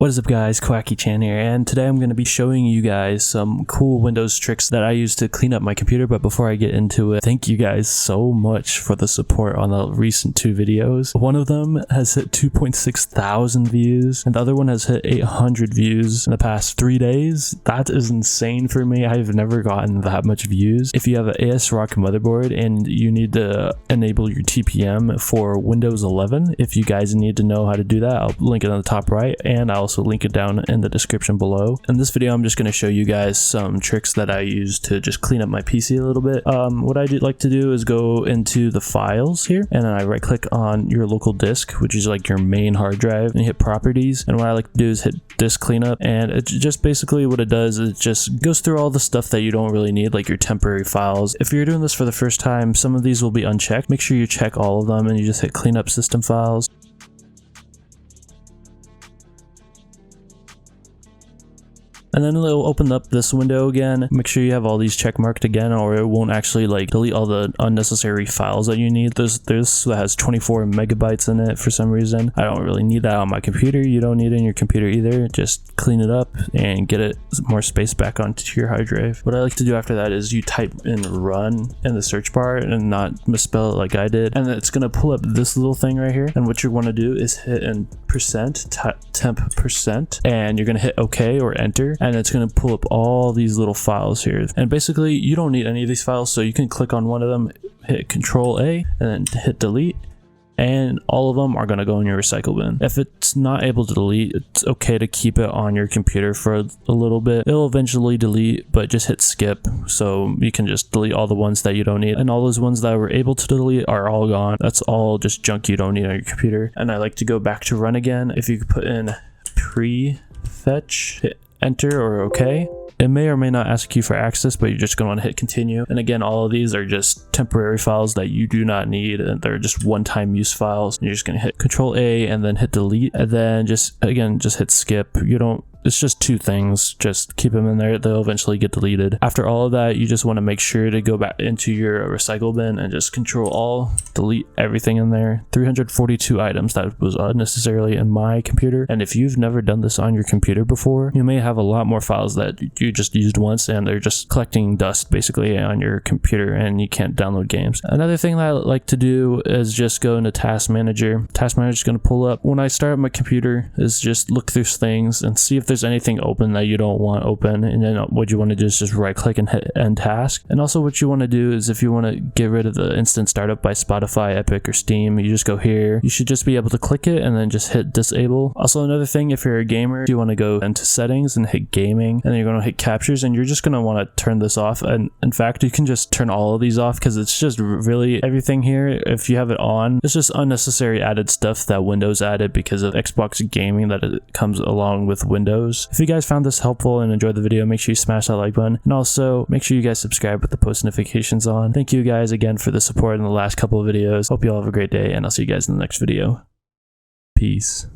What is up guys, Quacky-chan here, and today I'm going to be showing you guys some cool Windows tricks that I use to clean up my computer. But before I get into it, thank you guys so much for the support on the recent two videos. One of them has hit 2.6 thousand views, and the other one has hit 800 views in the past 3 days. That is insane for me. I've never gotten that much views. If you have an ASrock motherboard and you need to enable your TPM for Windows 11, if you guys need to know how to do that, I'll link it on the top right, and I'll also link it down in the description below. In this video, I'm just going to show you guys some tricks that I use to just clean up my PC a little bit. What I like to do is go into the files here, and then I right click on your local disk, which is like your main hard drive, and you hit properties. And what I like to do is hit disk cleanup, and it just basically what it does is it just goes through all the stuff that you don't really need, like your temporary files. If you're doing this for the first time, some of these will be unchecked. Make sure you check all of them, and you just hit clean up system files. And then it'll open up this window again. Make sure you have all these check marked again, or it won't actually like delete all the unnecessary files that you need. This that has 24 megabytes in it for some reason. I don't really need that on my computer. You don't need it in your computer either. Just clean it up and get it more space back onto your hard drive. What I like to do after that is you type in run in the search bar and not misspell it like I did. And it's gonna pull up this little thing right here. And what you want to do is hit in temp percent, and you're gonna hit OK or enter. And it's going to pull up all these little files here. And basically, you don't need any of these files, so you can click on one of them, hit Control A, and then hit delete. And all of them are going to go in your recycle bin. If it's not able to delete, it's okay to keep it on your computer for a little bit. It'll eventually delete, but just hit skip, so you can just delete all the ones that you don't need. And all those ones that were able to delete are all gone. That's all just junk you don't need on your computer. And I like to go back to run again. If you could put in prefetch, hit enter or OK. It may or may not ask you for access, but you're just going to want to hit continue. And again, all of these are just temporary files that you do not need, and they're just one-time use files. You're just going to hit Control A and then hit delete, and then just hit skip. It's just two things. Just keep them in there. They'll eventually get deleted. After all of that, you just want to make sure to go back into your recycle bin and just Control All, delete everything in there. 342 items that was unnecessarily in my computer. And if you've never done this on your computer before, you may have a lot more files that you just used once, and they're just collecting dust basically on your computer, and you can't download games. Another thing that I like to do is just go into Task Manager. Task Manager is going to pull up. When I start up my computer, is just look through things and see if there's anything open that you don't want open, and then what you want to do is just right click and hit end task. And also what you want to do is, if you want to get rid of the instant startup by Spotify, Epic, or Steam, you just go here. You should just be able to click it and then just hit disable. Also, another thing, if you're a gamer, you want to go into settings and hit gaming, and then you're going to hit captures, and you're just going to want to turn this off. And in fact, you can just turn all of these off, because it's just really everything here, if you have it on, it's just unnecessary added stuff that Windows added because of Xbox gaming that it comes along with Windows. If you guys found this helpful and enjoyed the video, make sure you smash that like button, and also make sure you guys subscribe with the post notifications on. Thank you guys again for the support in the last couple of videos. Hope you all have a great day, and I'll see you guys in the next video. Peace.